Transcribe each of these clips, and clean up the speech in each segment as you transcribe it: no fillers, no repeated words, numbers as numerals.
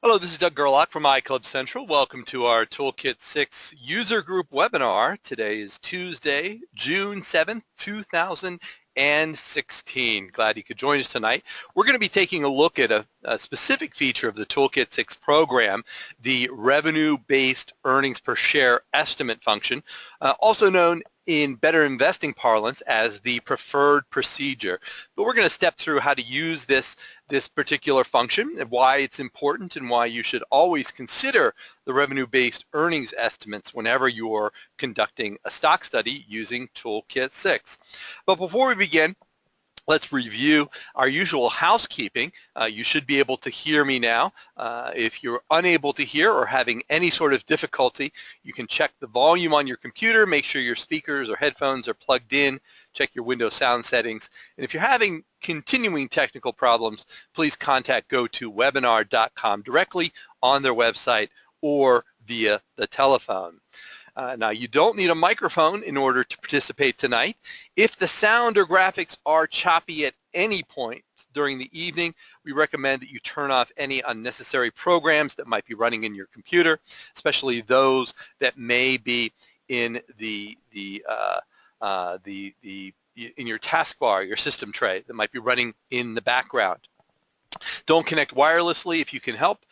Hello, this is Doug Gerlach from iClub Central. Welcome to our Toolkit 6 user group webinar. Today is Tuesday, June 7th, 2016. Glad you could join us tonight. We're going to be taking a look at a specific feature of the Toolkit 6 program, the revenue-based earnings per share estimate function, also known in better investing parlance as the preferred procedure. But we're going to step through how to use this particular function and why it's important and why you should always consider the revenue-based earnings estimates whenever you're conducting a stock study using Toolkit 6. But before we begin, let's review our usual housekeeping. You should be able to hear me now. If you're unable to hear or having any sort of difficulty, you can check the volume on your computer, make sure your speakers or headphones are plugged in, check your Windows sound settings. And if you're having continuing technical problems, please contact GoToWebinar.com directly on their website or via the telephone. Now, you don't need a microphone in order to participate tonight. If the sound or graphics are choppy at any point during the evening, we recommend that you turn off any unnecessary programs that might be running in your computer, especially those that may be in in your taskbar, your system tray, that might be running in the background. Don't connect wirelessly if you can help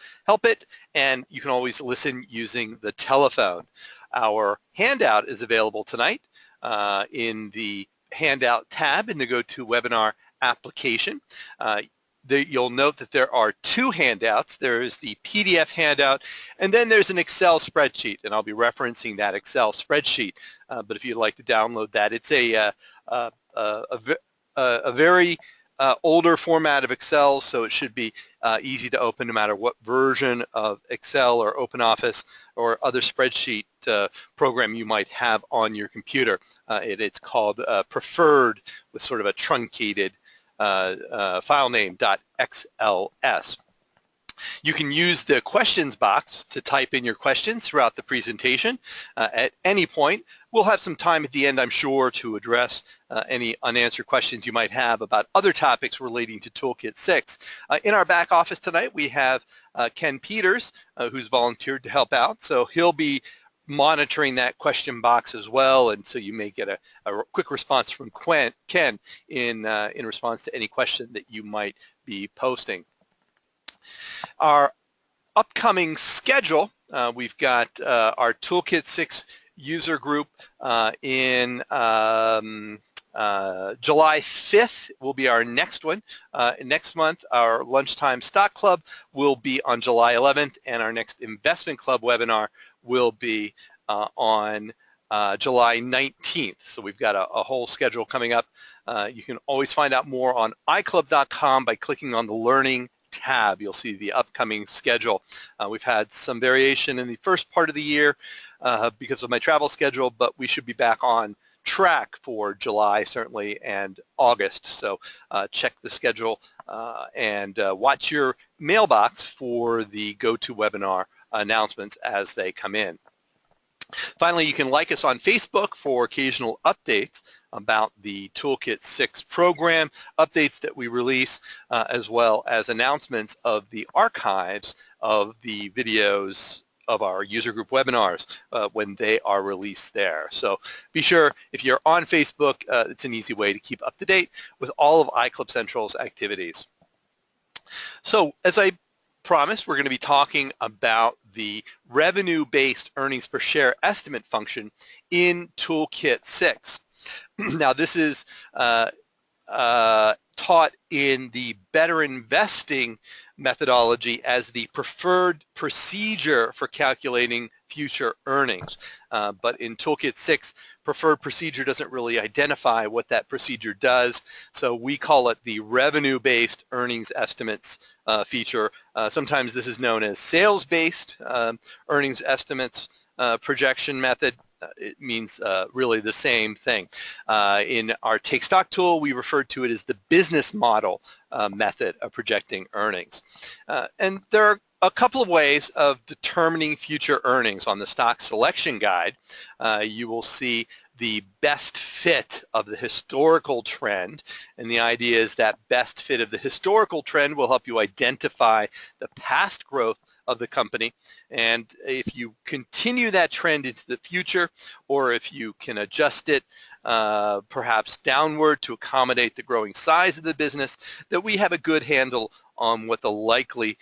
it, and you can always listen using the telephone. Our handout is available tonight in the handout tab in the GoToWebinar application. You'll note that there are two handouts. There is the PDF handout, and then there's an Excel spreadsheet, and I'll be referencing that Excel spreadsheet. But if you'd like to download that, it's a very older format of Excel, so it should be easy to open no matter what version of Excel or OpenOffice or other spreadsheet program you might have on your computer. It's called Preferred with sort of a truncated file name .xls. You can use the questions box to type in your questions throughout the presentation at any point. We'll have some time at the end, I'm sure, to address any unanswered questions you might have about other topics relating to Toolkit 6. In our back office tonight, we have Ken Peters, who's volunteered to help out. So he'll be monitoring that question box as well, and so you may get a quick response from Ken in response to any question that you might be posting. Our upcoming schedule, we've got our Toolkit 6 user group in July 5th will be our next one. Next month, our lunchtime stock club will be on July 11th, and our next investment club webinar will be on July 19th. So we've got a whole schedule coming up. You can always find out more on iClub.com by clicking on the Learning tab. You'll see the upcoming schedule. We've had some variation in the first part of the year because of my travel schedule, but we should be back on track for July certainly and August. So check the schedule and watch your mailbox for the GoToWebinar announcements as they come in. Finally, you can like us on Facebook for occasional updates about the Toolkit 6 program, updates that we release, as well as announcements of the archives of the videos of our user group webinars when they are released there. So be sure, if you're on Facebook, it's an easy way to keep up to date with all of iClub Central's activities. So as I promised, we're going to be talking about the revenue-based earnings per share estimate function in Toolkit 6. Now, this is taught in the better investing methodology as the preferred procedure for calculating future earnings. But in Toolkit 6, preferred procedure doesn't really identify what that procedure does, so we call it the revenue-based earnings estimates feature. Sometimes this is known as sales-based earnings estimates projection method. It means really the same thing. In our Take Stock tool, we refer to it as the business model method of projecting earnings. And there are a couple of ways of determining future earnings. On the stock selection guide, you will see the best fit of the historical trend, and the idea is that best fit of the historical trend will help you identify the past growth of the company, and if you continue that trend into the future, or if you can adjust it perhaps downward to accommodate the growing size of the business, that we have a good handle on what the likely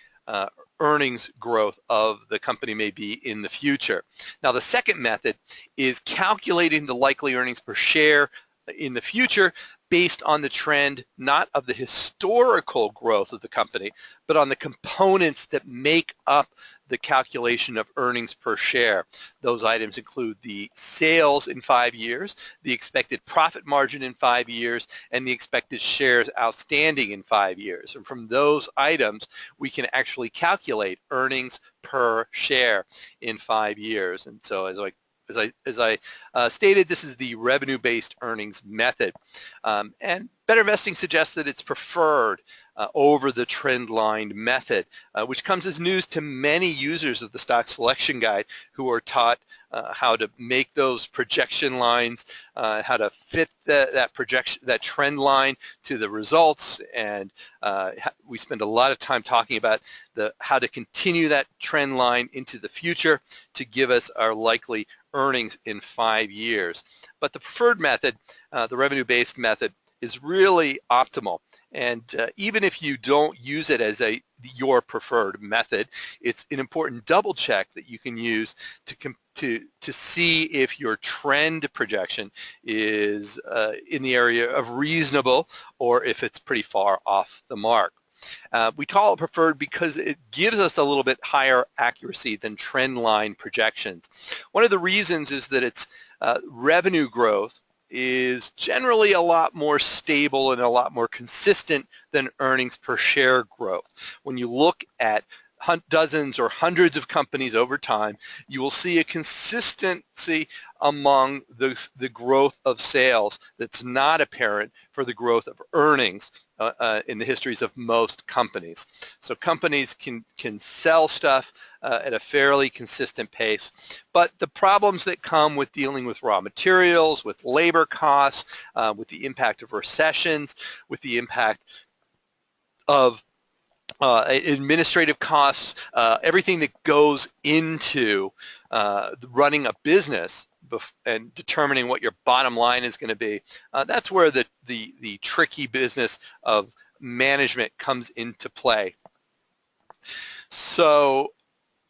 earnings growth of the company may be in the future. Now, the second method is calculating the likely earnings per share in the future based on the trend, not of the historical growth of the company, but on the components that make up the calculation of earnings per share. Those items include the sales in 5 years, the expected profit margin in 5 years, and the expected shares outstanding in 5 years. And from those items, we can actually calculate earnings per share in 5 years. And so as I stated, this is the revenue-based earnings method. And Better Investing suggests that it's preferred over the trend line method, which comes as news to many users of the stock selection guide who are taught how to make those projection lines, how to fit that trend line to the results, and we spend a lot of time talking about how to continue that trend line into the future to give us our likely earnings in 5 years. But the preferred method, the revenue-based method, is really optimal. And even if you don't use it as your preferred method, it's an important double check that you can use to see if your trend projection is in the area of reasonable or if it's pretty far off the mark. We call it preferred because it gives us a little bit higher accuracy than trend line projections. One of the reasons is that its revenue growth is generally a lot more stable and a lot more consistent than earnings per share growth. When you look at dozens or hundreds of companies over time, you will see a consistency among the growth of sales that's not apparent for the growth of earnings in the histories of most companies. So companies can sell stuff at a fairly consistent pace, but the problems that come with dealing with raw materials, with labor costs, with the impact of recessions, with the impact of administrative costs, everything that goes into running a business and determining what your bottom line is going to be, that's where the tricky business of management comes into play. So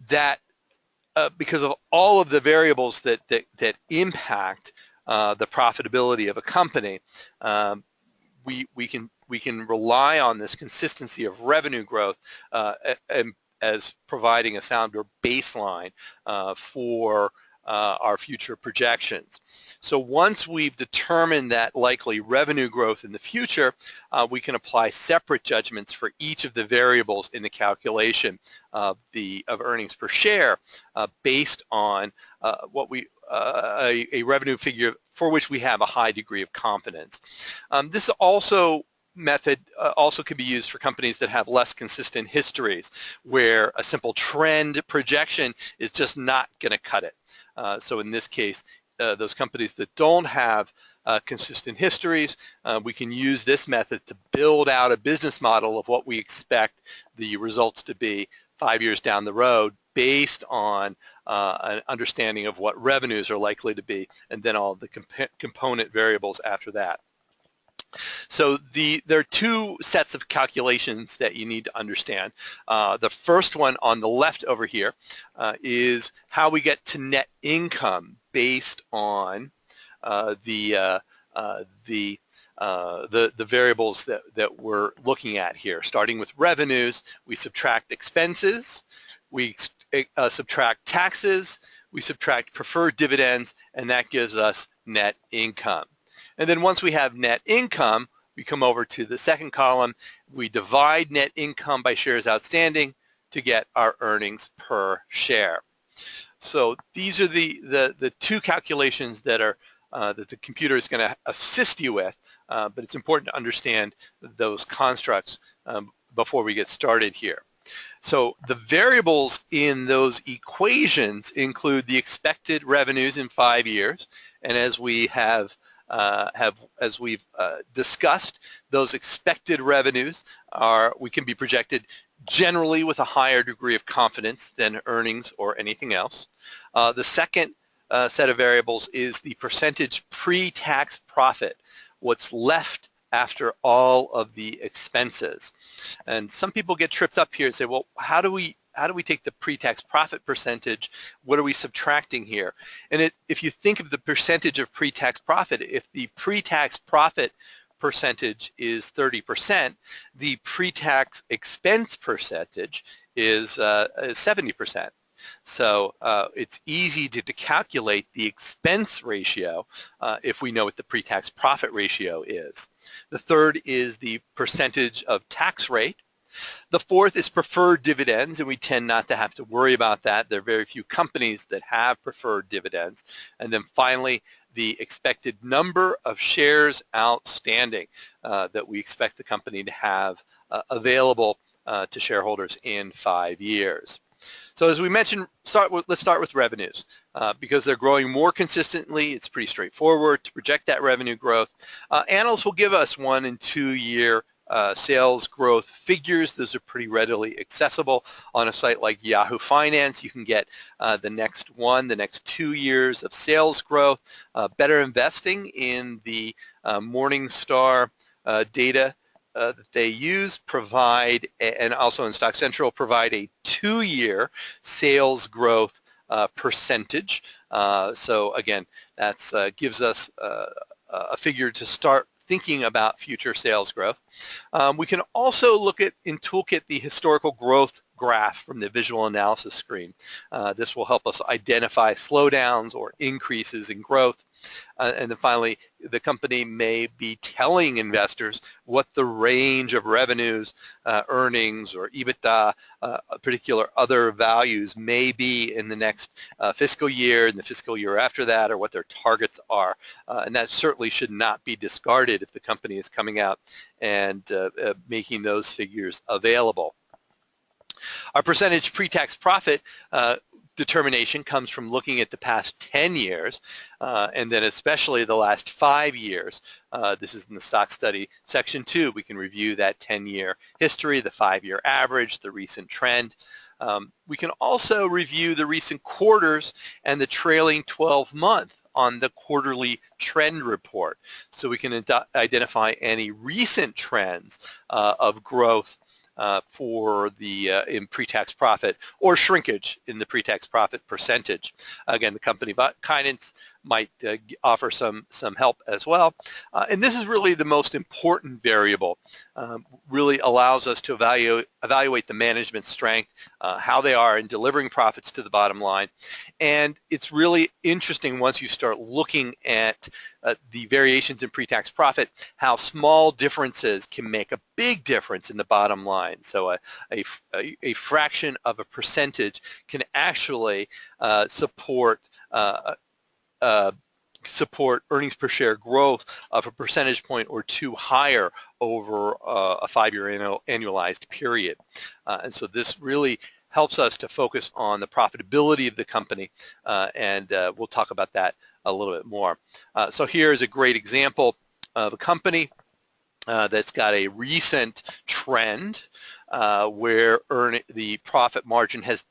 that because of all of the variables that impact the profitability of a company, we can rely on this consistency of revenue growth as providing a sounder baseline for our future projections. So once we've determined that likely revenue growth in the future, we can apply separate judgments for each of the variables in the calculation of earnings per share based on a revenue figure for which we have a high degree of confidence. This method also can be used for companies that have less consistent histories, where a simple trend projection is just not going to cut it. So in this case, those companies that don't have consistent histories, we can use this method to build out a business model of what we expect the results to be 5 years down the road based on an understanding of what revenues are likely to be, and then all the component variables after that. So there are two sets of calculations that you need to understand. The first one on the left over here is how we get to net income based on the variables that we're looking at here. Starting with revenues, we subtract expenses, we subtract taxes, we subtract preferred dividends, and that gives us net income. And then once we have net income, we come over to the second column. We divide net income by shares outstanding to get our earnings per share. So these are the two calculations that the computer is going to assist you with, but it's important to understand those constructs before we get started here. So the variables in those equations include the expected revenues in 5 years, and as we've discussed, those expected revenues can be projected generally with a higher degree of confidence than earnings or anything else. The second set of variables is the percentage pre-tax profit, what's left after all of the expenses. And some people get tripped up here and say, well, how do we take the pre-tax profit percentage? What are we subtracting here? And if you think of the percentage of pre-tax profit, if the pre-tax profit percentage is 30%, the pre-tax expense percentage is 70%. So it's easy to calculate the expense ratio if we know what the pre-tax profit ratio is. The third is the percentage of tax rate. The fourth is preferred dividends, and we tend not to have to worry about that. There are very few companies that have preferred dividends. And then finally, the expected number of shares outstanding that we expect the company to have available to shareholders in 5 years. So as we mentioned, let's start with revenues. Because they're growing more consistently, it's pretty straightforward to project that revenue growth. Analysts will give us 1 and 2 year sales growth figures. Those are pretty readily accessible on a site like Yahoo Finance. You can get the next 2 years of sales growth. Better Investing in the Morningstar data that they use provide, and also in Stock Central, provide a 2-year sales growth percentage. So again, that's gives us a figure to start thinking about future sales growth. We can also look at, in Toolkit, the historical growth graph from the visual analysis screen. This will help us identify slowdowns or increases in growth. And then finally, the company may be telling investors what the range of revenues, earnings, or EBITDA, particular other values may be in the next fiscal year and the fiscal year after that, or what their targets are. And that certainly should not be discarded if the company is coming out and making those figures available. Our percentage pre-tax profit determination comes from looking at the past 10 years and then especially the last 5 years. This is in the stock study section 2. We can review that 10-year history, the 5-year average, the recent trend. We can also review the recent quarters and the trailing 12-month on the quarterly trend report. So we can identify any recent trends of growth for the in pre-tax profit or shrinkage in the pre-tax profit percentage. Again, the company guidance might offer some help as well. And this is really the most important variable. Really allows us to evaluate the management strength, how they are in delivering profits to the bottom line. And it's really interesting once you start looking at the variations in pre-tax profit, how small differences can make a big difference in the bottom line. So a fraction of a percentage can actually support earnings per share growth of a percentage point or 2 higher over a 5-year annualized period. And so this really helps us to focus on the profitability of the company, and we'll talk about that a little bit more. So here is a great example of a company that's got a recent trend where the profit margin has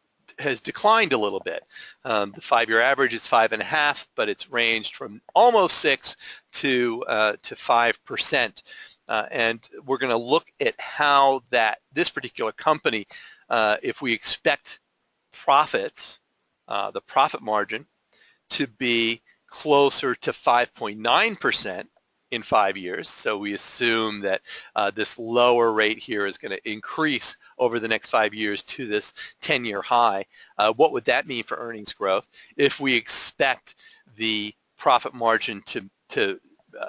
declined a little bit. The 5-year average is 5.5, but it's ranged from almost 6 to 5%. And we're going to look at how this particular company, if we expect profits, the profit margin, to be closer to 5.9% in 5 years. So we assume that this lower rate here is going to increase over the next 5 years to this 10-year high. What would that mean for earnings growth? If we expect the profit margin to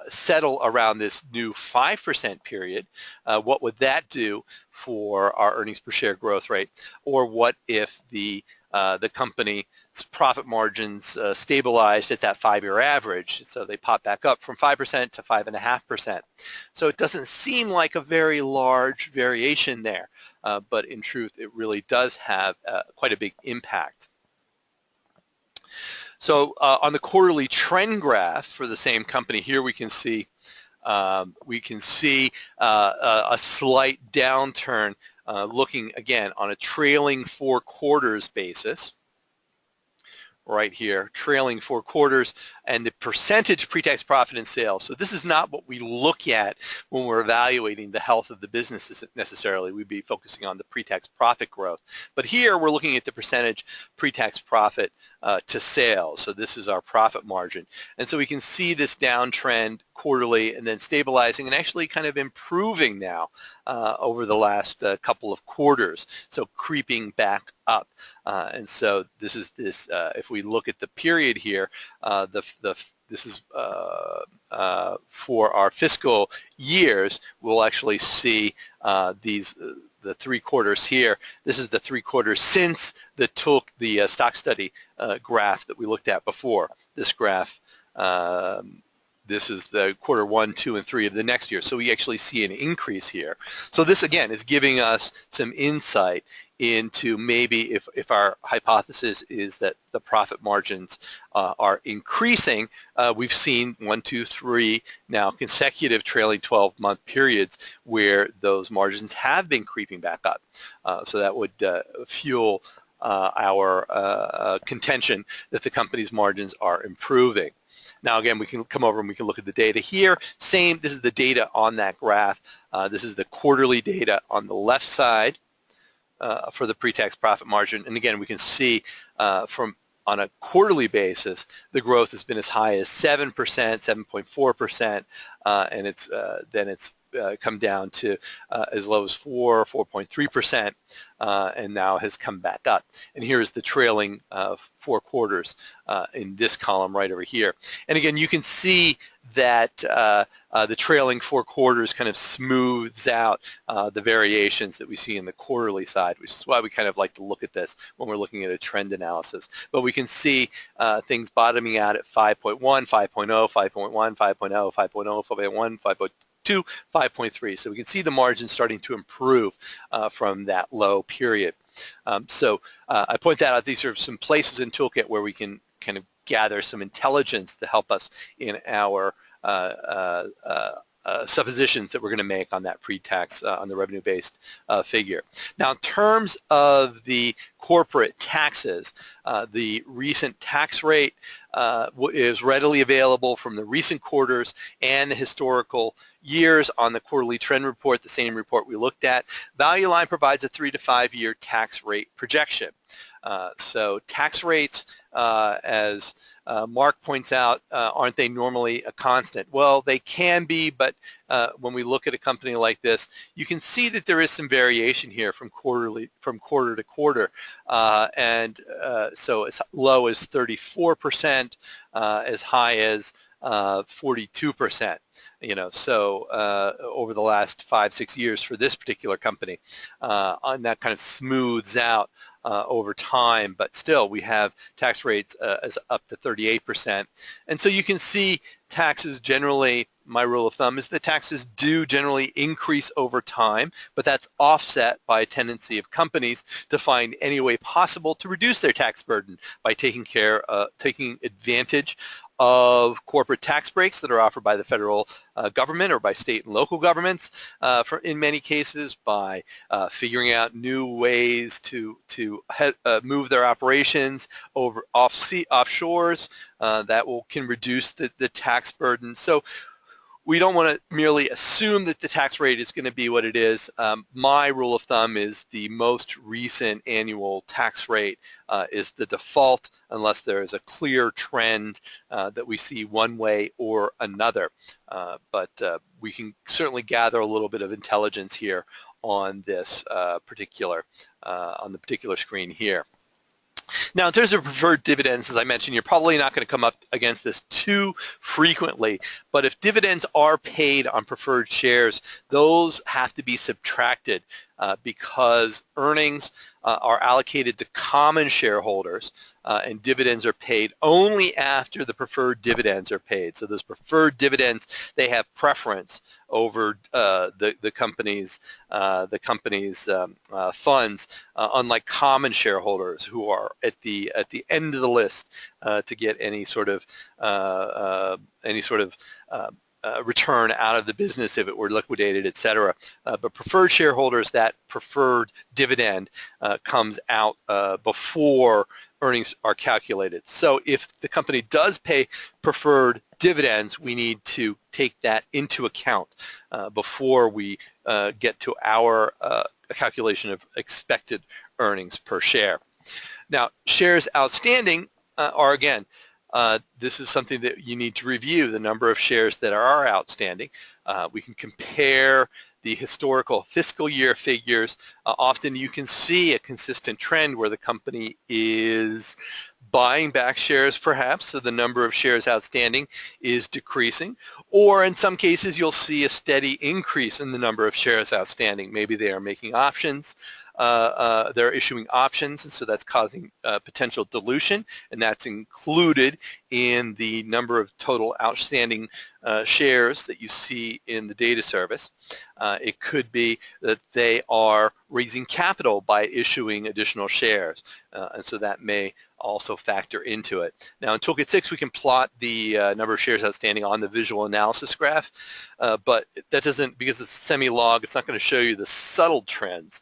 settle around this new 5% period, what would that do for our earnings per share growth rate? Or what if the company's profit margins stabilized at that 5-year average, so they pop back up from 5% to 5.5%. So it doesn't seem like a very large variation there, but in truth it really does have quite a big impact. So on the quarterly trend graph for the same company here, we can see a slight downturn looking again on a trailing 4 quarters basis, right here, trailing 4 quarters, and the percentage of pre-tax profit and sales. So this is not what we look at when we're evaluating the health of the business necessarily. We'd be focusing on the pre-tax profit growth. But here we're looking at the percentage pre-tax profit to sales. So this is our profit margin. And so we can see this downtrend quarterly and then stabilizing and actually kind of improving now over the last couple of quarters. So creeping back up. And so this is this, if we look at the period here, this is for our fiscal years, we'll actually see the 3 quarters here. This is the 3 quarters since the stock study graph that we looked at before. This graph, this is the quarter 1, 2, and 3 of the next year. So we actually see an increase here. So this again is giving us some insight into maybe if our hypothesis is that the profit margins are increasing. We've seen 1, 2, 3 now consecutive trailing 12-month periods where those margins have been creeping back up. So that would fuel our contention that the company's margins are improving. Now again, we can come over and we can look at the data here. Same, this is the data on that graph. This is the quarterly data on the left side for the pre-tax profit margin. And again, we can see on a quarterly basis, the growth has been as high as 7%, 7.4%, and then it's come down to as low as 4.3%, and now has come back up. And here's the trailing 4 quarters in this column right over here. And again, you can see that the trailing 4 quarters kind of smooths out the variations that we see in the quarterly side, which is why we kind of like to look at this when we're looking at a trend analysis. But we can see things bottoming out at 5.1, 5.0, 5.1, 5.0, 5.0, 5.1, 5.2, 5.3. So we can see the margin starting to improve from that low period. So I point that out. These are some places in Toolkit where we can kind of gather some intelligence to help us in our suppositions that we're going to make on that pre-tax, on the revenue-based figure. Now, in terms of the corporate taxes, the recent tax rate is readily available from the recent quarters and the historical years on the quarterly trend report, the same report we looked at. Value Line provides a 3 to 5 year tax rate projection. So tax rates, as Mark points out, aren't they normally a constant? Well, they can be, but when we look at a company like this, you can see that there is some variation here from quarter to quarter, and so as low as 34%, as high as 42%. You know, so over the last 5-6 years for this particular company, and that kind of smooths out over time, but still we have tax rates as up to 38%. And so you can see taxes generally, my rule of thumb is that taxes do generally increase over time, but that's offset by a tendency of companies to find any way possible to reduce their tax burden by taking advantage of corporate tax breaks that are offered by the federal government or by state and local governments, in many cases by figuring out new ways to move their operations over offshores that can reduce the tax burden. So we don't want to merely assume that the tax rate is going to be what it is. My rule of thumb is the most recent annual tax rate is the default unless there is a clear trend that we see one way or another. But we can certainly gather a little bit of intelligence here on this on the particular screen here. Now, in terms of preferred dividends, as I mentioned, you're probably not going to come up against this too frequently, but if dividends are paid on preferred shares, those have to be subtracted because earnings are allocated to common shareholders and dividends are paid only after the preferred dividends are paid. So those preferred dividends, they have preference over the company's funds, unlike common shareholders who are at the end of the list to get any sort of return out of the business if it were liquidated, et cetera. But preferred shareholders, that preferred dividend comes out before earnings are calculated. So if the company does pay preferred dividends, we need to take that into account before we get to our calculation of expected earnings per share. Now, shares outstanding are, again, this is something that you need to review, the number of shares that are outstanding. We can compare the historical fiscal year figures. Often you can see a consistent trend where the company is buying back shares perhaps, so the number of shares outstanding is decreasing, or in some cases you'll see a steady increase in the number of shares outstanding. Maybe they are making options, they're issuing options, and so that's causing potential dilution, and that's included in the number of total outstanding shares that you see in the data service. It could be that they are raising capital by issuing additional shares, and so that may also factor into it. Now in Toolkit 6 we can plot the number of shares outstanding on the visual analysis graph, but that doesn't, because it's semi-log, it's not going to show you the subtle trends.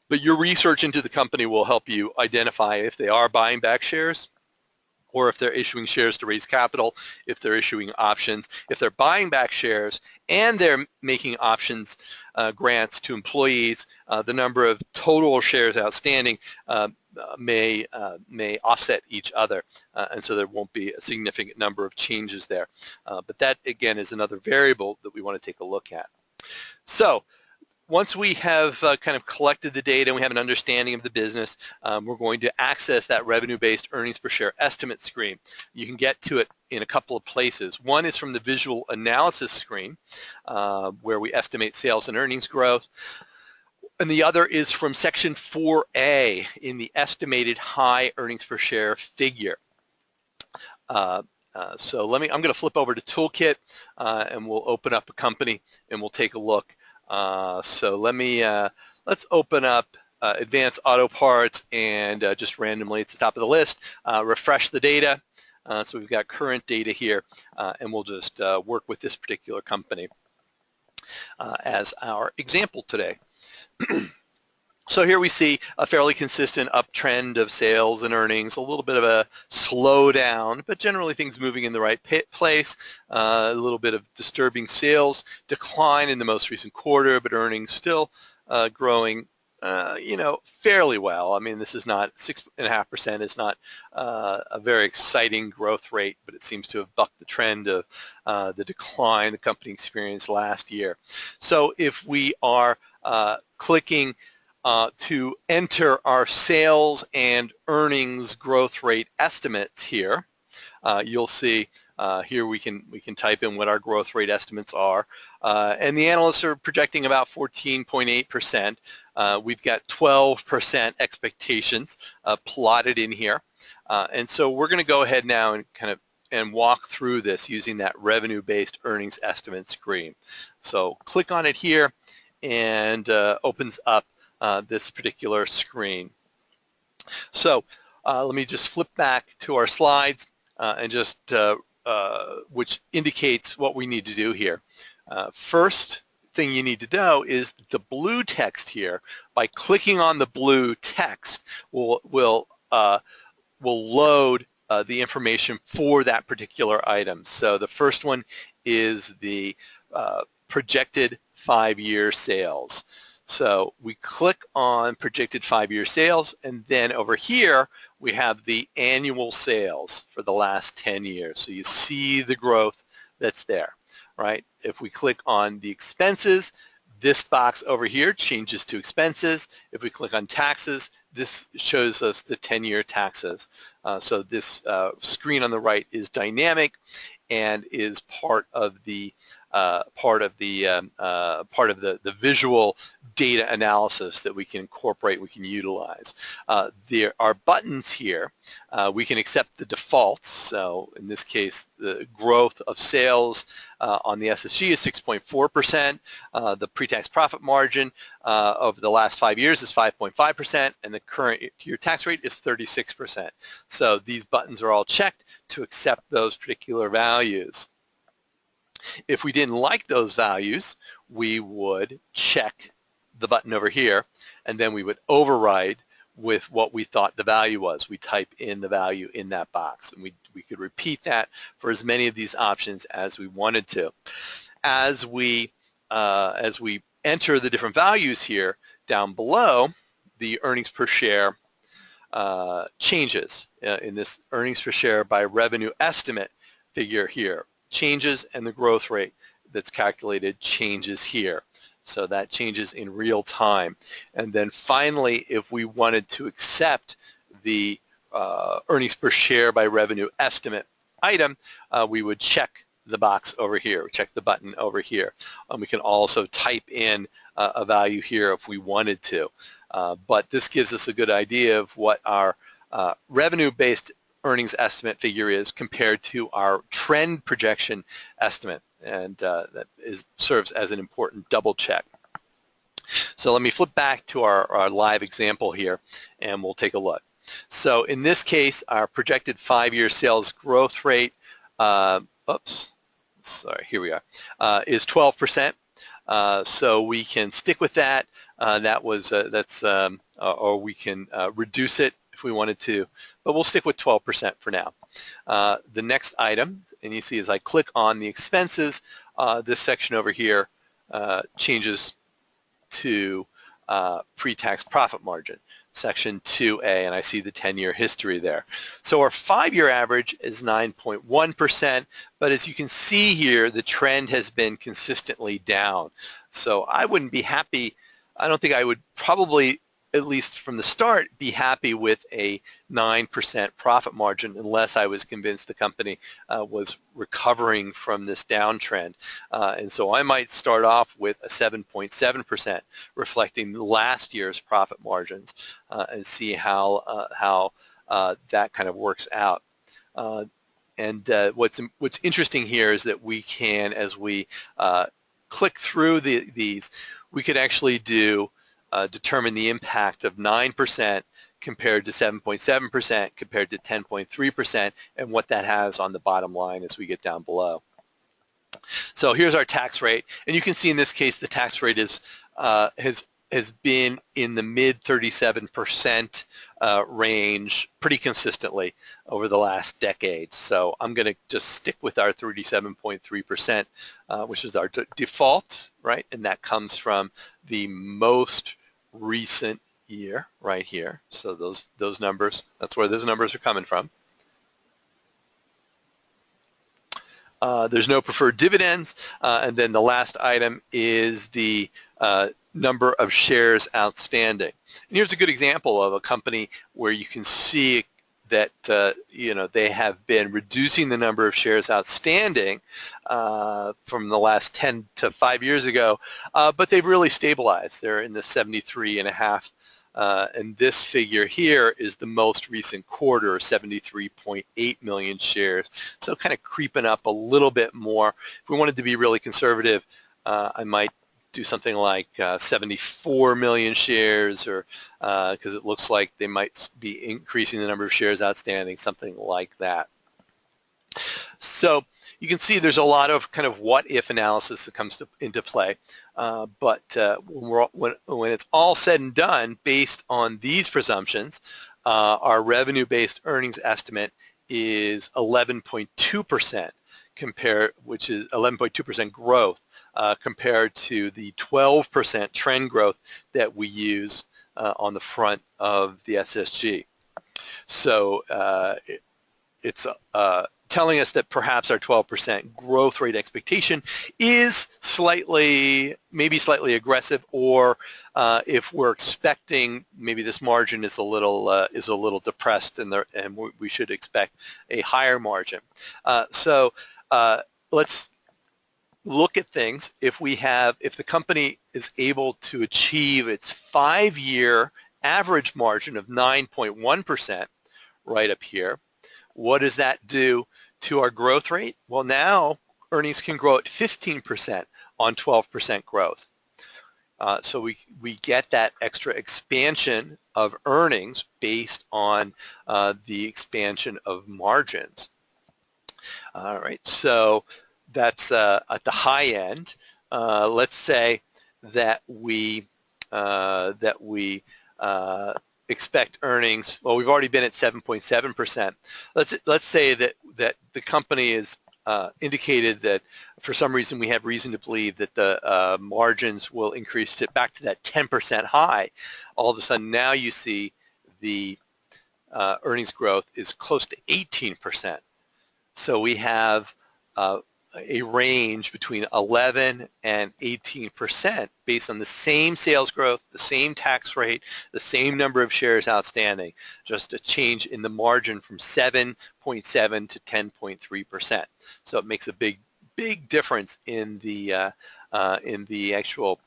But your research into the company will help you identify if they are buying back shares, or if they're issuing shares to raise capital, if they're issuing options. If they're buying back shares and they're making options grants to employees, the number of total shares outstanding may offset each other, and so there won't be a significant number of changes there. But that, again, is another variable that we want to take a look at. So once we have kind of collected the data and we have an understanding of the business, we're going to access that revenue-based earnings per share estimate screen. You can get to it in a couple of places. One is from the visual analysis screen, where we estimate sales and earnings growth. And the other is from section 4A in the estimated high earnings per share figure. So I'm going to flip over to Toolkit, and we'll open up a company and we'll take a look. So let's open up Advanced Auto Parts, and just randomly at the top of the list, refresh the data. So we've got current data here, and we'll just work with this particular company as our example today. So here we see a fairly consistent uptrend of sales and earnings, a little bit of a slowdown, but generally things moving in the right place. A little bit of disturbing sales decline in the most recent quarter, but earnings still growing, fairly well. I mean, this is not 6.5%. Is not a very exciting growth rate, but it seems to have bucked the trend of the decline the company experienced last year. So if we are clicking to enter our sales and earnings growth rate estimates here, you'll see here we can type in what our growth rate estimates are, and the analysts are projecting about 14.8%. We've got 12% expectations plotted in here, and so we're going to go ahead now and walk through this using that revenue-based earnings estimate screen. So click on it here, and opens up this particular screen. So let me just flip back to our slides and just which indicates what we need to do here. First thing you need to know is the blue text here. By clicking on the blue text, will load the information for that particular item. So the first one is the projected 5-year sales. So we click on projected 5-year sales, and then over here we have the annual sales for the last 10 years. So you see the growth that's there, right? If we click on the expenses, this box over here changes to expenses. If we click on taxes, this shows us the 10-year taxes. So this screen on the right is dynamic and is part of the visual data analysis that we can incorporate, we can utilize. There are buttons here. We can accept the defaults. So in this case, the growth of sales on the SSG is 6.4%. The pre-tax profit margin over the last 5 years is 5.5%, and the current year tax rate is 36%. So these buttons are all checked to accept those particular values. If we didn't like those values, we would check the button over here, and then we would override with what we thought the value was. We type in the value in that box, and we could repeat that for as many of these options as we wanted to. As we enter the different values here down below, the earnings per share changes in this earnings per share by revenue estimate figure here. Changes, and the growth rate that's calculated changes here. So that changes in real time. And then finally, if we wanted to accept the earnings per share by revenue estimate item, we would check the box over here, check the button over here. We can also type in a value here if we wanted to. But this gives us a good idea of what our revenue-based earnings estimate figure is compared to our trend projection estimate, and that serves as an important double check. So let me flip back to our live example here, and we'll take a look. So in this case, our projected 5-year sales growth rate, here we are, is 12%. So we can stick with that. Or we can reduce it if we wanted to, but we'll stick with 12% for now. The next item, and you see as I click on the expenses, this section over here changes to pre-tax profit margin, section 2A, and I see the 10-year history there. So our 5-year average is 9.1%, but as you can see here, the trend has been consistently down. So I wouldn't be happy, I don't think I would probably, at least from the start, be happy with a 9% profit margin unless I was convinced the company was recovering from this downtrend. And so I might start off with a 7.7%, reflecting last year's profit margins, and see how that kind of works out. What's interesting here is that we can, as we click through these, we could actually determine the impact of 9% compared to 7.7% compared to 10.3%, and what that has on the bottom line as we get down below. So here's our tax rate, and you can see in this case the tax rate is has been in the mid 37% range pretty consistently over the last decade. So I'm going to just stick with our 37.3%, which is our default, right? And that comes from the most recent year right here. So those numbers, that's where those numbers are coming from. There's no preferred dividends, and then the last item is the number of shares outstanding. And here's a good example of a company where you can see that they have been reducing the number of shares outstanding from the last 10 to 5 years ago, but they've really stabilized. They're in the 73.5. And this figure here is the most recent quarter, 73.8 million shares. So kind of creeping up a little bit more. If we wanted to be really conservative, I might do something like 74 million shares, or because it looks like they might be increasing the number of shares outstanding, something like that. So you can see there's a lot of kind of what-if analysis that comes into play. But when it's all said and done, based on these presumptions, our revenue-based earnings estimate is 11.2%, which is 11.2% growth, compared to the 12% trend growth that we use on the front of the SSG. So it's telling us that perhaps our 12% growth rate expectation is maybe slightly aggressive, or if we're expecting maybe this margin is a little depressed, and we should expect a higher margin. So let's look at things. If the company is able to achieve its 5-year average margin of 9.1% right up here, what does that do to our growth rate? Well, now earnings can grow at 15% on 12% growth. So we get that extra expansion of earnings based on the expansion of margins. All right, so that's at the high end. Let's say that we expect earnings. Well, we've already been at 7.7%. Let's say that the company is indicated that for some reason we have reason to believe that the margins will increase back to that 10% high. All of a sudden now you see the earnings growth is close to 18%. So we have a range between 11 and 18% based on the same sales growth, the same tax rate, the same number of shares outstanding, just a change in the margin from 7.7 to 10.3%. So it makes a big difference in the actual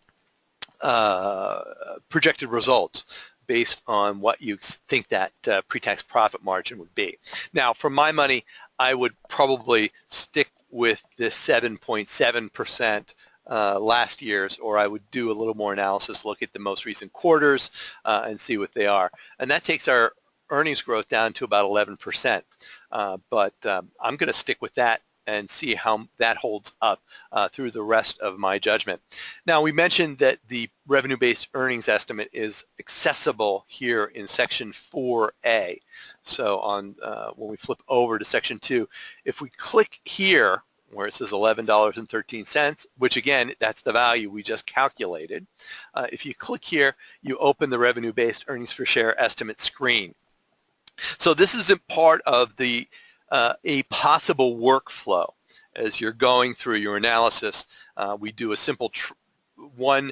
projected results based on what you think that pre-tax profit margin would be. Now, for my money, I would probably stick with the 7.7% last year's, or I would do a little more analysis, look at the most recent quarters and see what they are. And that takes our earnings growth down to about 11%. But I'm going to stick with that and see how that holds up through the rest of my judgment. Now, we mentioned that the revenue-based earnings estimate is accessible here in section 4A. So on when we flip over to section 2, if we click here where it says $11.13, which again, that's the value we just calculated. If you click here, you open the revenue-based earnings per share estimate screen. So this is a part of the a possible workflow as you're going through your analysis. We do a simple one.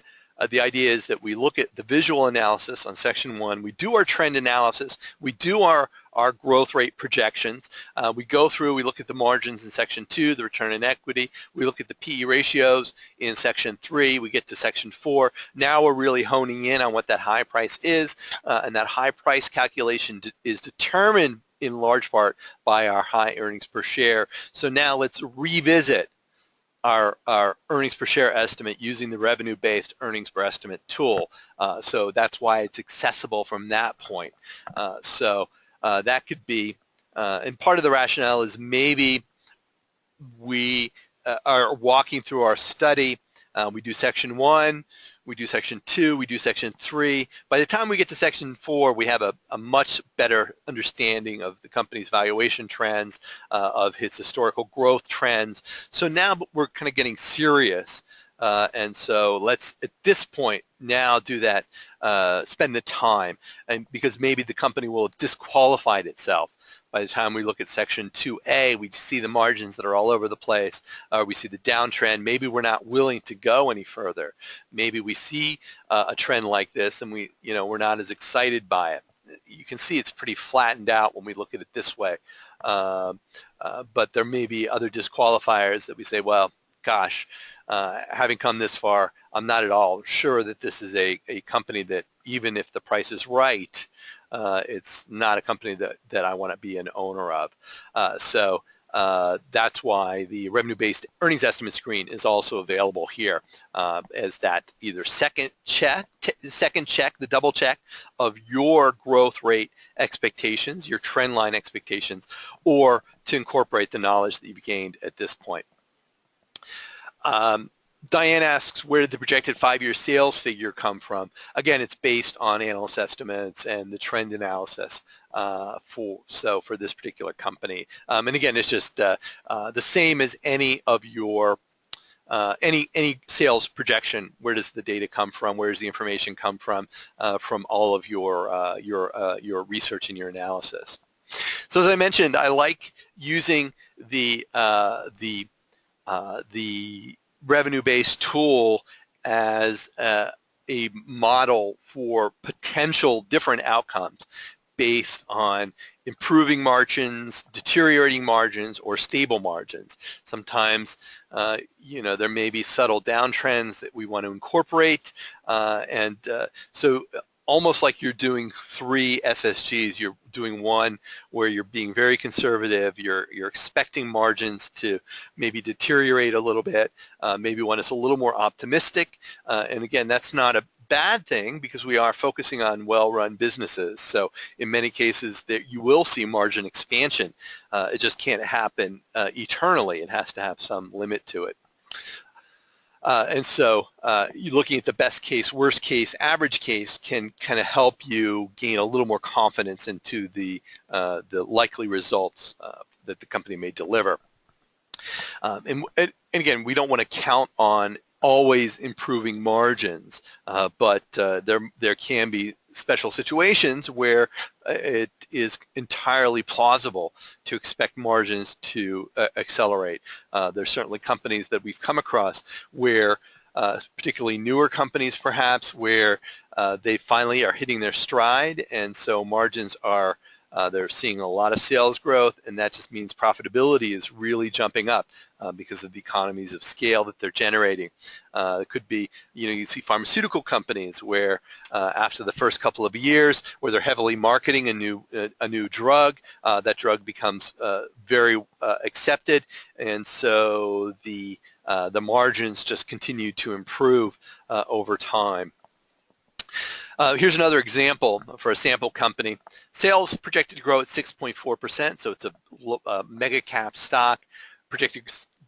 The idea is that we look at the visual analysis on section 1. We do our trend analysis. We do our growth rate projections. We go through, we look at the margins in section 2, the return on equity. We look at the PE ratios in section 3. We get to section 4. Now we're really honing in on what that high price is, and that high price calculation is determined in large part by our high earnings per share. So now let's revisit our earnings per share estimate using the revenue-based earnings per estimate tool. So that's why it's accessible from that point. So that could be, and part of the rationale is maybe we are walking through our study. We do section 1, we do section 2, we do section 3. By the time we get to section 4, we have a much better understanding of the company's valuation trends, of its historical growth trends. So now we're kind of getting serious. And so let's, at this point, now do that, spend the time, and because maybe the company will have disqualified itself. By the time we look at section 2A, we see the margins that are all over the place. We see the downtrend. Maybe we're not willing to go any further. Maybe we see a trend like this and we're not as excited by it. You can see it's pretty flattened out when we look at it this way. But there may be other disqualifiers that we say, well, gosh, having come this far, I'm not at all sure that this is a company that, even if the price is right, it's not a company that I want to be an owner of. So that's why the revenue-based earnings estimate screen is also available here as that either second check, the double check of your growth rate expectations, your trend line expectations, or to incorporate the knowledge that you've gained at this point. Diane asks, where did the projected 5-year sales figure come from? Again, it's based on analyst estimates and the trend analysis for this particular company. And again, it's just the same as any of your any sales projection. Where does the data come from? Where does the information come from all of your research and your analysis? So as I mentioned, I like using the revenue-based tool as a model for potential different outcomes based on improving margins, deteriorating margins, or stable margins. Sometimes, there may be subtle downtrends that we want to incorporate, so almost like you're doing 3 SSGs, you're doing one where you're being very conservative, you're expecting margins to maybe deteriorate a little bit, maybe one is a little more optimistic, and again, that's not a bad thing because we are focusing on well-run businesses. So in many cases, you will see margin expansion. It just can't happen eternally. It has to have some limit to it. And so you're looking at the best case, worst case, average case can kind of help you gain a little more confidence into the likely results that the company may deliver. And again, we don't want to count on always improving margins, but there can be special situations where it is entirely plausible to expect margins to accelerate. There's certainly companies that we've come across where, particularly newer companies perhaps, where they finally are hitting their stride, and so margins are they're seeing a lot of sales growth, and that just means profitability is really jumping up because of the economies of scale that they're generating. It could be, you see pharmaceutical companies where after the first couple of years where they're heavily marketing a new drug, that drug becomes very accepted, and so the margins just continue to improve over time. Here's another example for a sample company. Sales projected to grow at 6.4%, so it's a mega cap stock. Projected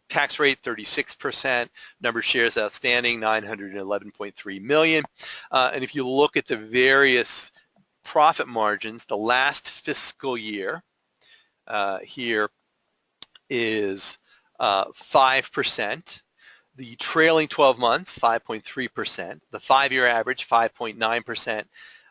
tax rate 36%. Number of shares outstanding 911.3 million. And if you look at the various profit margins, the last fiscal year here is 5%. The trailing 12 months, 5.3%. The 5-year average, 5.9%,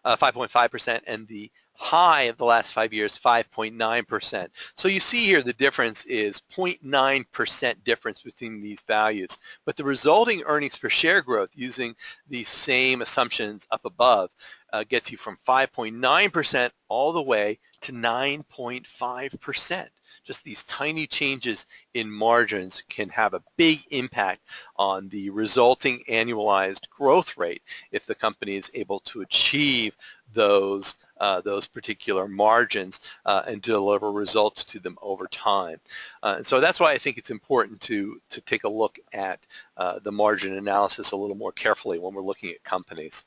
5.5%, and the high of the last 5 years, 5.9%. So you see here the difference is 0.9% difference between these values. But the resulting earnings per share growth using these same assumptions up above gets you from 5.9% all the way to 9.5%. Just these tiny changes in margins can have a big impact on the resulting annualized growth rate if the company is able to achieve those particular margins and deliver results to them over time. So that's why I think it's important to take a look at the margin analysis a little more carefully when we're looking at companies.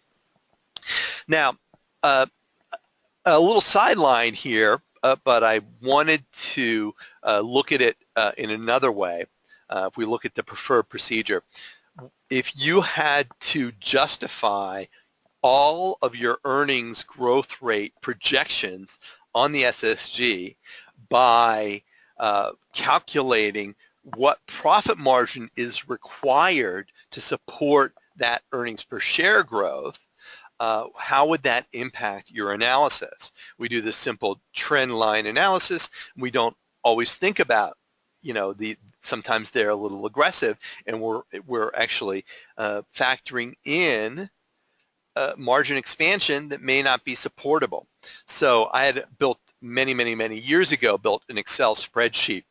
Now, a little sideline here, but I wanted to look at it in another way. If we look at the preferred procedure, if you had to justify all of your earnings growth rate projections on the SSG by calculating what profit margin is required to support that earnings per share growth, how would that impact your analysis? We do this simple trend line analysis. We don't always think about, sometimes they're a little aggressive, and we're actually factoring in margin expansion that may not be supportable. So I had built many years ago, built an Excel spreadsheet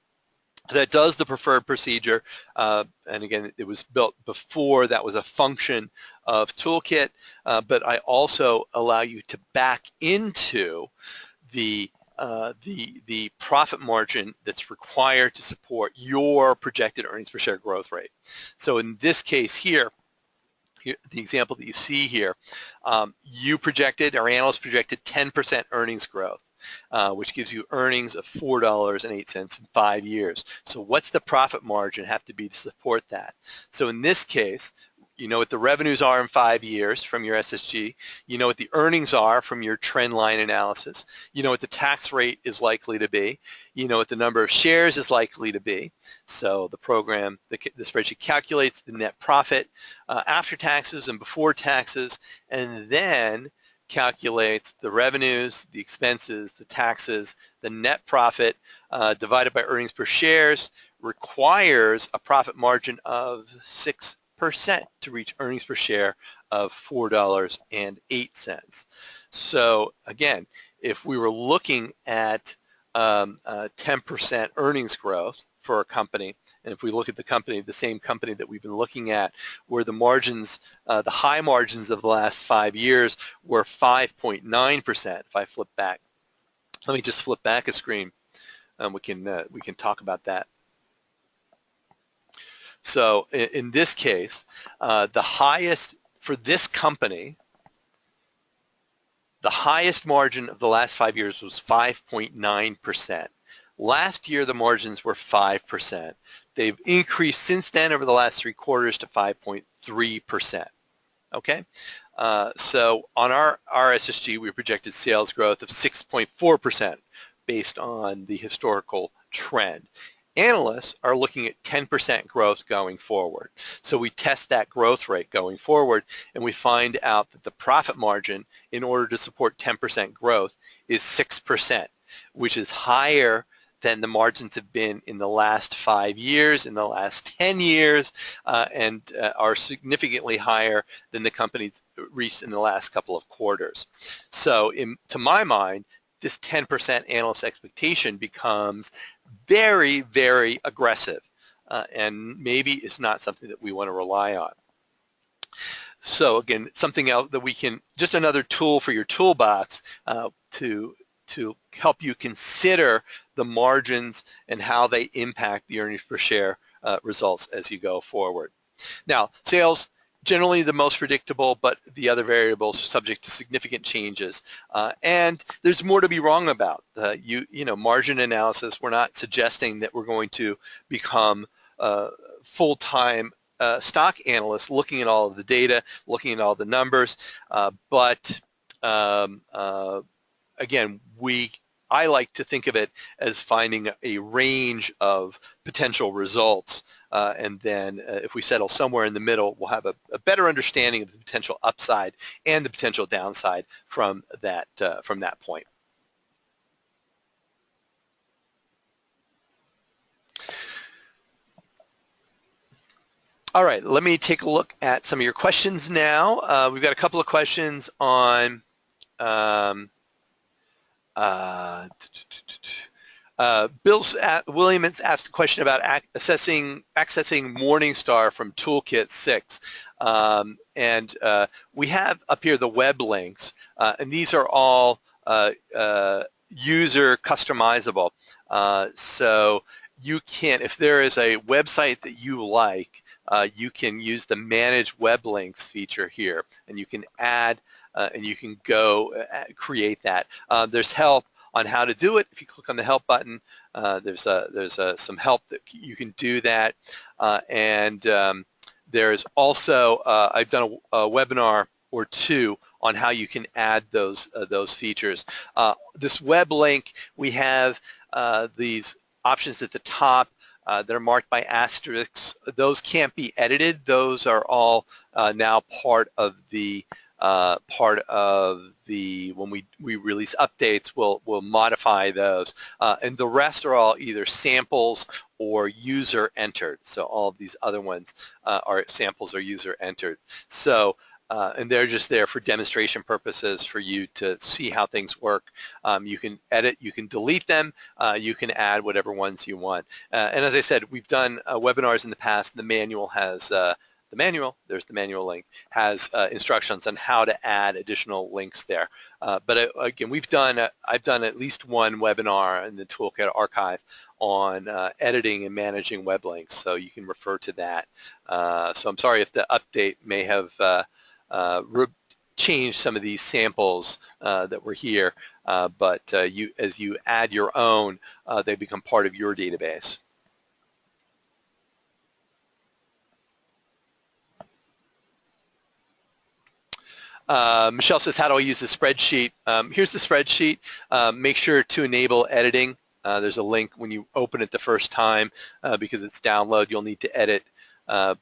that does the preferred procedure, and again, it was built before that was a function of Toolkit, but I also allow you to back into the profit margin that's required to support your projected earnings per share growth rate. So in this case here, the example that you see here, you projected, our analysts projected 10% earnings growth. Which gives you earnings of $4.08 in 5 years. So what's the profit margin have to be to support that? So in this case, you know what the revenues are in 5 years from your SSG. You know what the earnings are from your trend line analysis. You know what the tax rate is likely to be. You know what the number of shares is likely to be. So the program, the spreadsheet calculates the net profit after taxes and before taxes, and then calculates the revenues, the expenses, the taxes, the net profit divided by earnings per shares, requires a profit margin of 6% to reach earnings per share of $4.08. So again, if we were looking at 10% earnings growth for a company, and if we look at the company, the same company that we've been looking at, where the margins, the high margins of the last 5 years were 5.9%. If I flip back, let me just flip back a screen, and we can talk about that. So in this case, the highest for this company, The highest margin of the last 5 years was 5.9%. Last year, the margins were 5%. They've increased since then over the last 3 quarters to 5.3%. Okay, so on our SSG, we projected sales growth of 6.4% based on the historical trend. Analysts are looking at 10% growth going forward. So we test that growth rate going forward, and we find out that the profit margin, in order to support 10% growth, is 6%, which is higher than the margins have been in the last 5 years, in the last 10 years, and are significantly higher than the company's reached in the last couple of quarters. So to my mind, this 10% analyst expectation becomes very, very aggressive, and maybe it's not something that we want to rely on. So again, something else that we can, just another tool for your toolbox to help you consider the margins and how they impact the earnings per share results as you go forward. Now, sales, generally the most predictable, but the other variables are subject to significant changes. And there's more to be wrong about. You know, margin analysis, we're not suggesting that we're going to become full-time stock analysts looking at all of the data, looking at all the numbers, but again, I like to think of it as finding a range of potential results, and then if we settle somewhere in the middle, we'll have a better understanding of the potential upside and the potential downside from that point. All right, let me take a look at some of your questions now. We've got a couple of questions on Williams asked a question about accessing Morningstar from Toolkit 6. And we have up here the web links, and these are all user customizable. So you can, if there is a website that you like, you can use the Manage Web Links feature here, and you can add and you can go create that. There's help on how to do it. If you click on the help button, there's some help that you can do that. And there's also, I've done a webinar or two on how you can add those features. This web link, we have these options at the top that are marked by asterisks. Those can't be edited. Those are all now part of the when we release updates, we'll modify those, and the rest are all either samples or user entered. So all of these other ones are samples or user entered. So and they're just there for demonstration purposes for you to see how things work. You can edit, you can delete them, you can add whatever ones you want. And as I said, we've done webinars in the past. The manual has there's the manual link, has instructions on how to add additional links there. But again, I've done at least one webinar in the Toolkit archive on editing and managing web links, so you can refer to that. So I'm sorry if the update may have changed some of these samples that were here, but as you add your own, they become part of your database. Michelle says, how do I use the spreadsheet? Here's the spreadsheet. Make sure to enable editing. There's a link when you open it the first time because it's download. You'll need to edit, and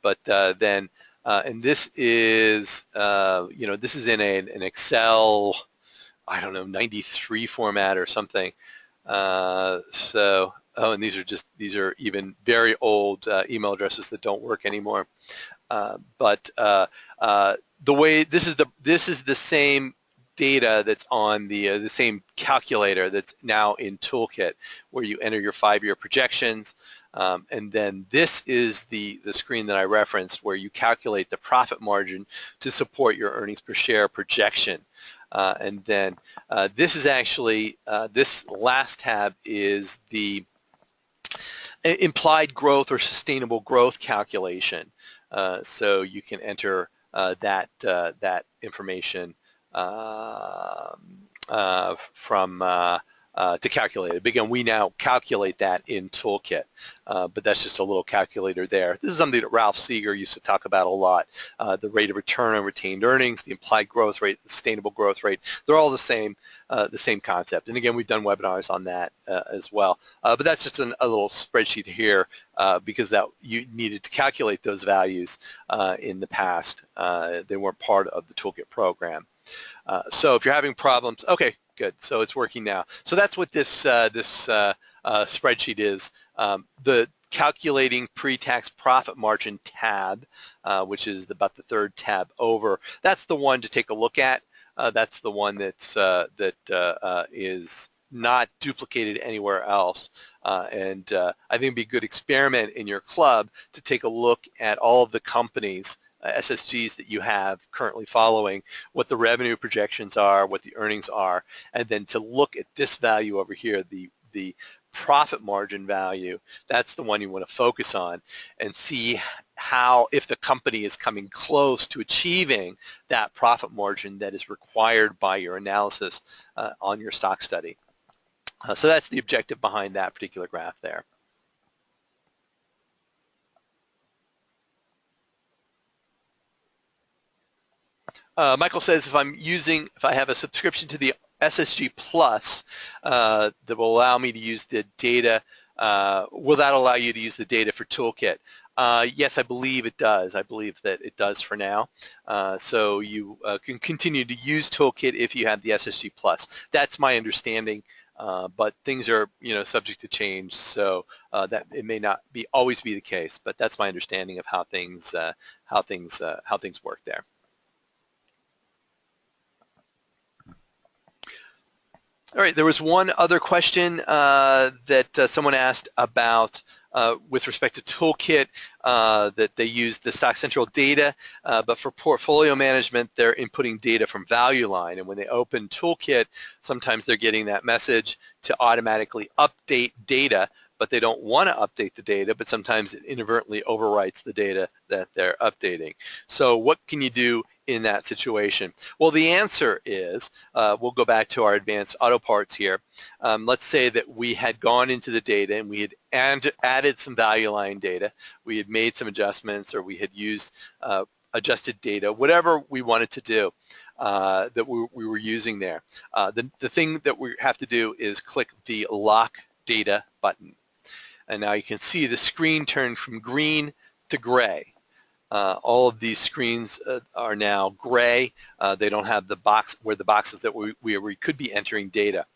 this is, this is in an Excel, I don't know, 93 format or something. And these are even very old email addresses that don't work anymore. The way this is the same data that's on the same calculator that's now in Toolkit, where you enter your 5-year projections, and then this is the screen that I referenced, where you calculate the profit margin to support your earnings per share projection. And then this is actually this last tab is the implied growth or sustainable growth calculation. So you can enter that information to calculate it. But again, we now calculate that in Toolkit, but that's just a little calculator there. This is something that Ralph Seeger used to talk about a lot. The rate of return on retained earnings, the implied growth rate, the sustainable growth rate, they're all the same concept. And again, we've done webinars on that as well. But that's just a little spreadsheet here because that you needed to calculate those values in the past. They weren't part of the Toolkit program. So if you're having problems, okay, good. So it's working now. So that's what this spreadsheet is. The calculating pre-tax profit margin tab, which is about the third tab over. That's the one to take a look at. That's the one that's is not duplicated anywhere else. And I think it'd be a good experiment in your club to take a look at all of the companies, SSGs that you have currently following, what the revenue projections are, what the earnings are, and then to look at this value over here, the profit margin value. That's the one you want to focus on and see how, if the company is coming close to achieving that profit margin that is required by your analysis on your stock study. So that's the objective behind that particular graph there. Michael says if I have a subscription to the SSG Plus that will allow me to use the data, will that allow you to use the data for Toolkit? Yes, I believe it does. I believe that it does for now. So you can continue to use Toolkit if you have the SSG Plus. That's my understanding. But things are, subject to change, so that it may not always be the case. But that's my understanding of how things work there. All right, there was one other question that someone asked about with respect to Toolkit, that they use the Stock Central data, but for portfolio management, they're inputting data from Value Line. And when they open Toolkit, sometimes they're getting that message to automatically update data, but they don't want to update the data, but sometimes it inadvertently overwrites the data that they're updating. So what can you do in that situation? Well, the answer is, we'll go back to our advanced auto parts here. Let's say that we had gone into the data and we had added some Value Line data. We had made some adjustments, or we had used adjusted data, whatever we wanted to do that we were using there. The thing that we have to do is click the Lock Data button. And now you can see the screen turn from green to gray. All of these screens are now gray. They don't have the box where the boxes that we could be entering data.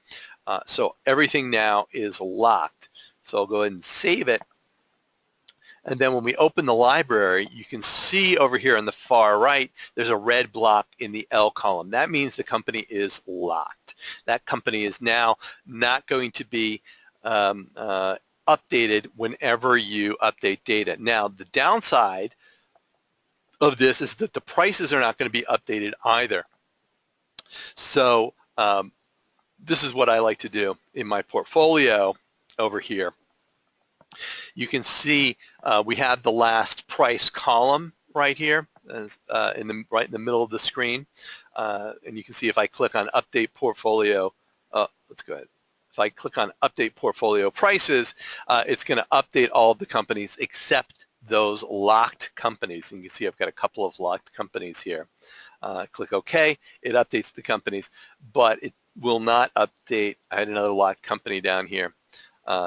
So everything now is locked. So I'll go ahead and save it. And then when we open the library, you can see over here on the far right, there's a red block in the L column. That means the company is locked. That company is now not going to be updated whenever you update data. Now, the downside of this is that the prices are not going to be updated either. So this is what I like to do in my portfolio over here. You can see we have the last price column right here, right in the middle of the screen, and you can see if I click on Update Portfolio, let's go ahead. If I click on Update Portfolio Prices, it's going to update all of the companies except those locked companies. And you can see I've got a couple of locked companies here. Click OK. It updates the companies, but it will not update. I had another locked company down here.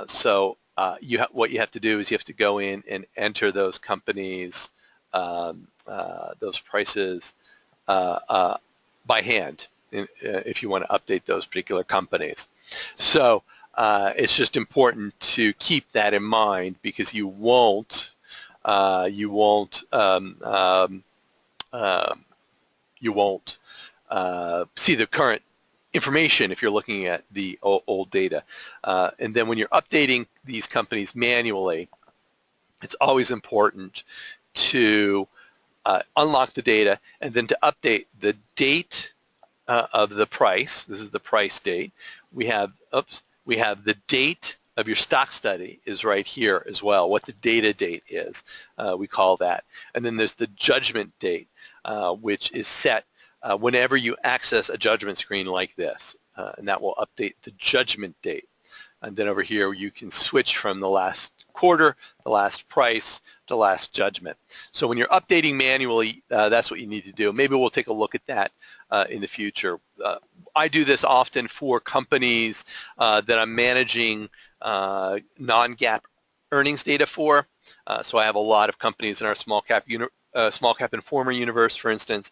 So what you have to do is you have to go in and enter those companies, those prices by hand if you want to update those particular companies. So it's just important to keep that in mind, because you won't see the current information if you're looking at the old data. And then when you're updating these companies manually, it's always important to unlock the data and then to update the date of the price. This is the price date. We have the date of your stock study is right here as well, what the data date is, we call that. And then there's the judgment date, which is set whenever you access a judgment screen like this, and that will update the judgment date. And then over here, you can switch from the last quarter, the last price, the last judgment. So when you're updating manually, that's what you need to do. Maybe we'll take a look at that in the future. I do this often for companies that I'm managing non-GAAP earnings data for. So I have a lot of companies in our small cap informer universe, for instance,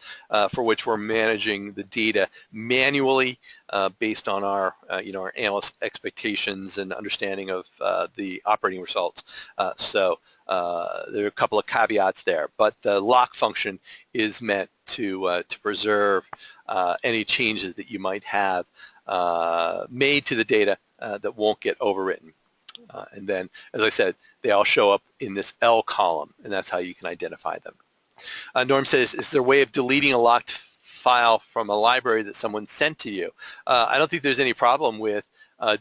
for which we're managing the data manually based on our, our analyst expectations and understanding of the operating results. So there are a couple of caveats there, but the lock function is meant to preserve any changes that you might have made to the data that won't get overwritten. And then, as I said, they all show up in this L column, and that's how you can identify them. Norm says, is there a way of deleting a locked file from a library that someone sent to you? I don't think there's any problem with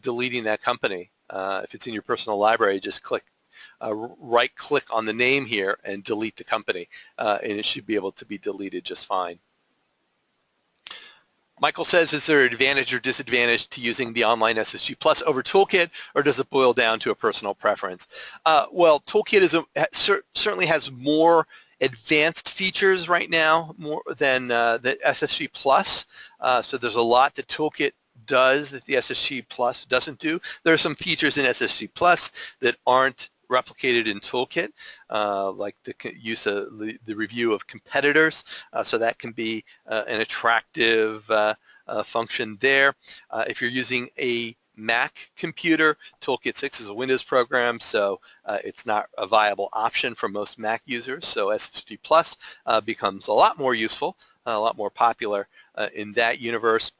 deleting that company. If it's in your personal library, just right-click on the name here and delete the company, and it should be able to be deleted just fine. Michael says, is there an advantage or disadvantage to using the online SSG Plus over Toolkit, or does it boil down to a personal preference? Well, Toolkit certainly has more advanced features right now, more than the SSG Plus. So there's a lot that Toolkit does that the SSG Plus doesn't do. There are some features in SSG Plus that aren't replicated in Toolkit, like the use of the review of competitors, so that can be an attractive function there. If you're using a Mac computer, Toolkit 6 is a Windows program, so it's not a viable option for most Mac users, so SSG Plus becomes a lot more useful, a lot more popular in that universe.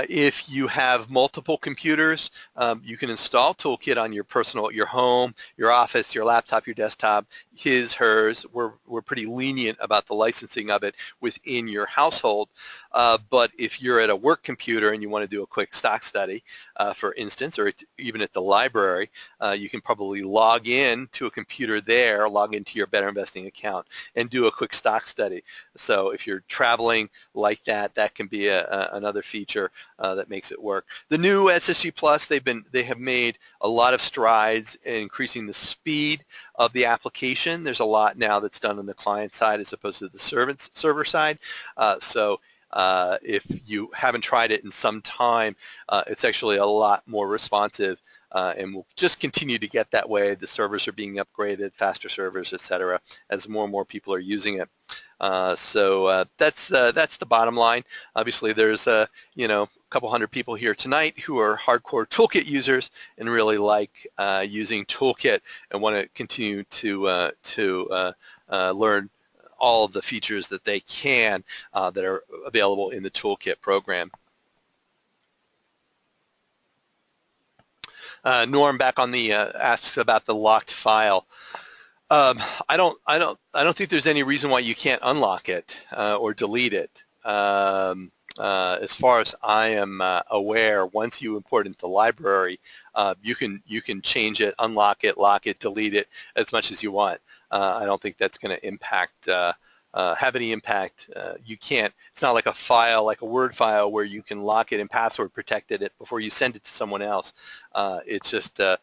If you have multiple computers, you can install Toolkit on your your home, your office, your laptop, your desktop, his, hers. We're pretty lenient about the licensing of it within your household. But if you're at a work computer and you want to do a quick stock study, for instance, or even at the library, you can probably log in to a computer there, log into your Better Investing account, and do a quick stock study. So if you're traveling like that, that can be another feature that makes it work. The new SSG Plus, they have made a lot of strides in increasing the speed of the application. There's a lot now that's done on the client side as opposed to the server side. So if you haven't tried it in some time, it's actually a lot more responsive, and will just continue to get that way. The servers are being upgraded, faster servers, etc., as more and more people are using it. So that's the bottom line. Obviously, there's a couple hundred people here tonight who are hardcore Toolkit users and really like using Toolkit and want to continue to learn all of the features that they can that are available in the Toolkit program. Norm back on the asks about the locked file. I don't think there's any reason why you can't unlock it or delete it. As far as I am aware, once you import it into the library, you can change it, unlock it, lock it, delete it as much as you want. I don't think that's going to impact have any impact. You can't. It's not like a file, like a Word file, where you can lock it and password protected it before you send it to someone else. It's just a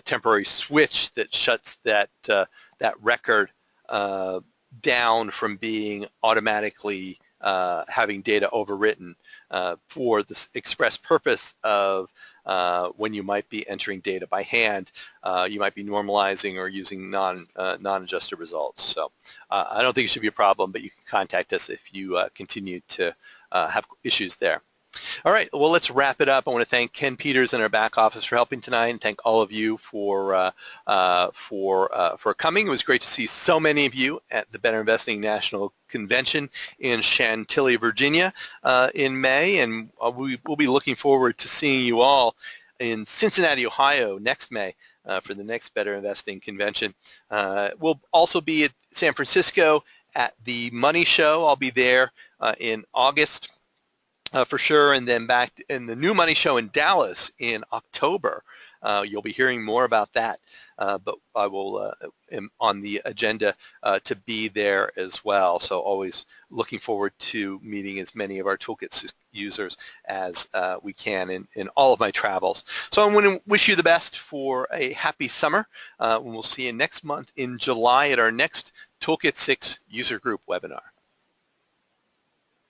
temporary switch that shuts that record down from being automatically having data overwritten for the express purpose of when you might be entering data by hand, you might be normalizing or using non-adjusted results. So I don't think it should be a problem, but you can contact us if you continue to have issues there. All right, well, let's wrap it up. I want to thank Ken Peters in our back office for helping tonight, and thank all of you for coming. It was great to see so many of you at the Better Investing National Convention in Chantilly, Virginia in May, and we'll be looking forward to seeing you all in Cincinnati, Ohio next May for the next Better Investing Convention. We'll also be at San Francisco at the Money Show. I'll be there in August. For sure, and then back in the new Money Show in Dallas in October. You'll be hearing more about that, but I will am on the agenda to be there as well. So always looking forward to meeting as many of our Toolkit users as we can in all of my travels. So I want to wish you the best for a happy summer. We'll see you next month in July at our next Toolkit 6 user group webinar.